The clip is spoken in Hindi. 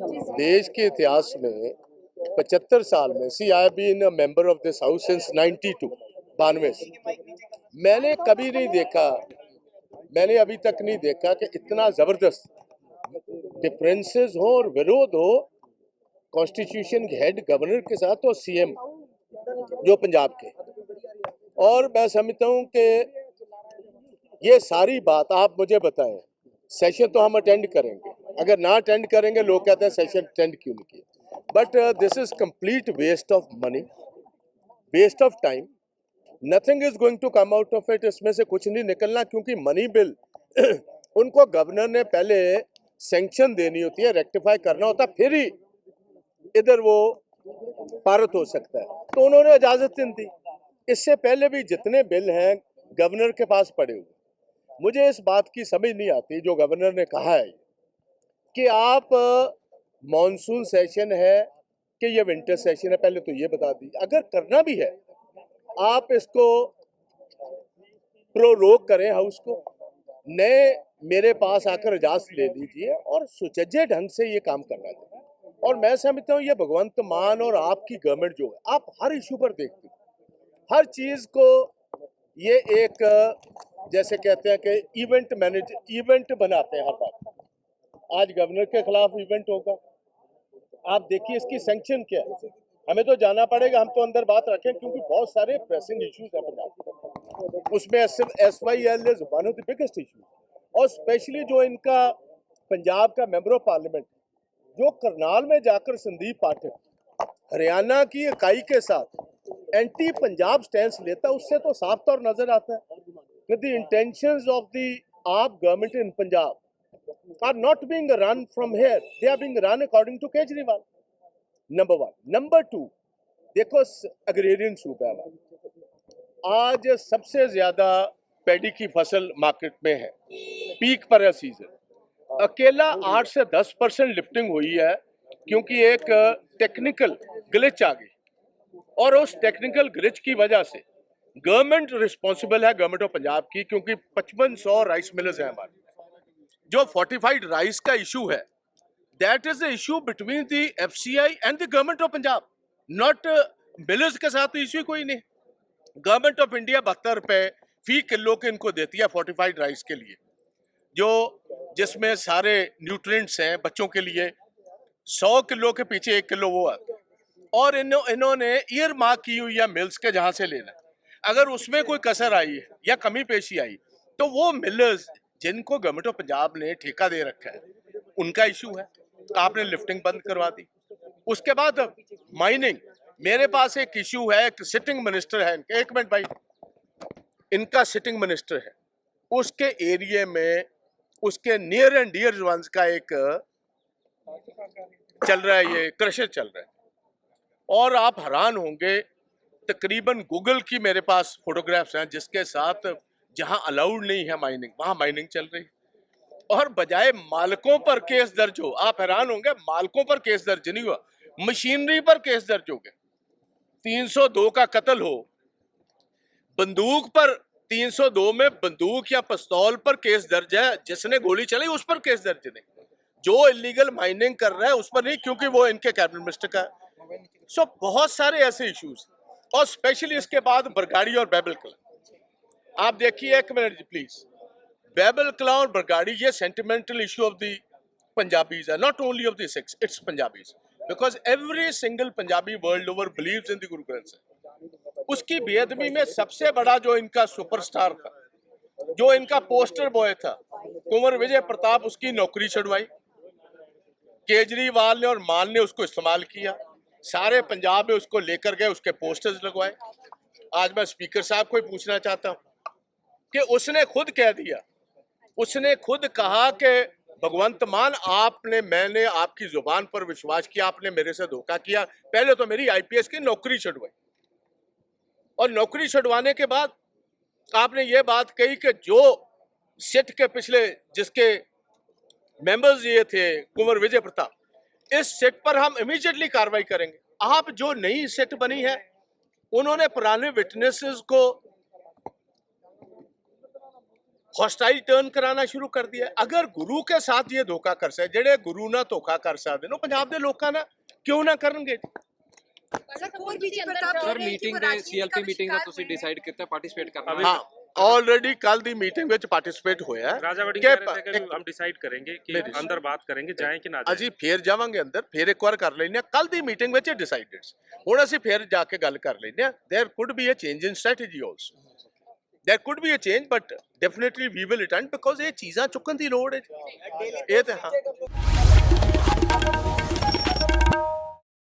देश के इतिहास में 75 साल में see I been a member of this house since 92 92 से मैंने कभी नहीं देखा, मैंने अभी तक नहीं देखा कि इतना जबरदस्त डिफरेंसेस हो और विरोध हो कॉन्स्टिट्यूशन के हेड गवर्नर के साथ और सीएम जो पंजाब के। और मैं समझता हूं कि ये सारी बात आप मुझे बताएं, सेशन तो हम अटेंड करेंगे, अगर ना अटेंड करेंगे लोग कहते हैं सेशन अटेंड क्यों नहीं किया, but this is complete waste of money, waste of time, nothing is going to come out of it. इसमें से कुछ नहीं निकलना, क्योंकि मनी बिल उनको गवर्नर ने पहले सैंक्शन देनी होती है, रेक्टिफाई करना होता है, फिर ही इधर वो पारित हो सकता है, तो उन्होंने इजाजत नहीं दी। इससे पहले भी जितने बिल हैं गवर्नर के पास पड़े हुए, मुझे इस बात की समझ नहीं आती जो गवर्नर ने कहा है कि आप मॉनसून सेशन है कि ये विंटर सेशन है, पहले तो ये बता दीजिए। अगर करना भी है आप इसको प्रोरोग करें, हाउस को नए मेरे पास आकर इजाजत ले लीजिए और सुचज्जे ढंग से ये काम करना चाहिए। और मैं समझता हूँ ये भगवंत मान और आपकी गवर्नमेंट जो है, आप हर इशू पर देखते हर चीज को, ये एक जैसे कहते हैं कि इवेंट बनाते हैं हर बात। आज गवर्नर के खिलाफ इवेंट होगा, आप देखिए इसकी सैंक्शन क्या है। हमें तो जाना पड़ेगा, हम तो अंदर बात रखें क्योंकि बहुत सारे प्रेसिंग इश्यूज हैं पंजाब, उसमें SYL is one of the biggest issue. और स्पेशली जो इनका पंजाब का मेंबर ऑफ पार्लियामेंट जो करनाल में जाकर संदीप पाठक हरियाणा की इकाई के साथ एंटी पंजाब स्टैंड लेता, उससे तो साफ तौर नजर आता है कि द इंटेंशंस ऑफ द आप government in Punjab are not being run from here, they are being run according to Kejriwal. Number one. Number two, देखो अग्रेरियन सूबा है, आज सबसे ज्यादा पैडी की फसल मार्केट में है, पीक पर है सीजन, अकेला 8 से 10% लिफ्टिंग हुई है क्योंकि एक टेक्निकल ग्लिच आ गई, और उस टेक्निकल ग्लिच की वजह से गवर्नमेंट रिस्पॉन्सिबल है, गवर्नमेंट ऑफ पंजाब की, क्योंकि 5500 राइस मिलर्स हैं हमारे। जो फोर्टिफाइड राइस का इशू है, that is the issue between the FCI and the government of Punjab, not millers के साथ इशू कोई नहीं। गवर्नमेंट ऑफ इंडिया 72 रुपए फी किलो के इनको देती है फोर्टिफाइड राइस के लिए, जो जिसमें सारे न्यूट्रिएंट्स हैं बच्चों के लिए। 100 किलो के पीछे 1 किलो वो आता है, और इन्होंने ईयर मार्क की हुई है मिल्स के जहां से लेना। अगर उसमें कोई कसर आई या कमी पेशी आई तो वो मिलर्स जिनको गवर्नमेंट ऑफ पंजाब ने ठेका दे रखा है उनका इशू है, आपने लिफ्टिंग बंद करवा दी। उसके बाद माइनिंग, मेरे पास एक इशू है, एक सिटिंग मिनिस्टर है, एक मिनट भाई, इनका सिटिंग मिनिस्टर है, उसके एरिया में उसके नियर एंड डियर वंस का एक चल रहा है, ये क्रशर चल रहा है, और आप हैरान होंगे, तकरीबन गूगल की मेरे पास फोटोग्राफ्स हैं जिसके साथ जहां अलाउड नहीं है माइनिंग वहां माइनिंग चल रही, और बजाय मालिकों पर केस दर्ज हो, आप हैरान होंगे, मालिकों पर केस दर्ज नहीं हुआ, मशीनरी पर केस दर्ज हो गए। 302 का कत्ल हो, बंदूक पर 302 में बंदूक या पिस्तौल पर केस दर्ज है, जिसने गोली चलाई उस पर केस दर्ज नहीं, जो इलीगल माइनिंग कर रहा है उस पर नहीं, क्योंकि वो इनके कैबिनेट मिनिस्टर का है। सो बहुत सारे ऐसे इश्यूज, और स्पेशली इसके बाद बरगाड़ी और बैबल कला। आप देखिए, एक मिनट प्लीज, बैबल कला और बरगाड़ी ये sentimental issue of the Punjabis है, not only of the Sikhs, it's Punjabis, because every single Punjabi world over believes in the Guru Granth Sahib. उसकी बेअदबी में सबसे बड़ा जो इनका सुपरस्टार था, जो इनका पोस्टर बॉय था, कुंवर विजय प्रताप, उसकी नौकरी छुड़वाई, केजरीवाल ने और मान ने उसको इस्तेमाल किया, सारे पंजाब में उसको लेकर गए, उसके पोस्टर्स लगवाए। आज मैं स्पीकर साहब को ही पूछना चाहता हूं कि उसने खुद कह दिया, उसने खुद कहा कि भगवंत मान आपने, मैंने आपकी जुबान पर विश्वास किया, आपने मेरे से धोखा किया, पहले तो मेरी IPS की नौकरी छुड़वाई, और नौकरी छुड़वाने के बाद आपने ये बात कही कि जो सिट के पिछले जिसके मेंबर्स ये थे कुंवर विजय प्रताप, इस सिट पर हम इमीडिएटली कार्रवाई करेंगे। आप जो नई सिट बनी है, उन्होंने पुराने विटनेसेस को हॉस्टाइल टर्न कराना शुरू कर दिया। अगर गुरु के साथ ये धोखा कर सकते, जेडे गुरु ना धोखा कर सकते नो पंजाब दे लोकां ना क्यों ना करनगे। सर बीजेपी प्रताप कह सर रहे हैं कि मीटिंग वो ਦੇ राजनीति ਸੀਐਲਪੀ का ਮੀਟਿੰਗ ਦਾ शिकार ਤੁਸੀਂ हुए हैं। ਡਿਸਾਈਡ ਕੀਤਾ ਪਾਰਟਿਸਿਪੇਟ ਕਰਨਾ हाँ ऑलरेडी कल दी मीटिंग विच पार्टिसिपेट होया है राजा वड़ी कि कह रहे थे कि एक- हम डिसाइड करेंगे कि मेरी- अंदर बात करेंगे जाएं कि ना जाएं। अजी फिर जावांगे अंदर, फिर एक बार कर लेने कल दी मीटिंग विच डिसाइडेड हुण असीं फिर जाके गल कर लेने there could be a change in strategy also, there could be a change but definitely we will attend because ये चीज़ां चुकन दी लोड़ है। ये ते हाँ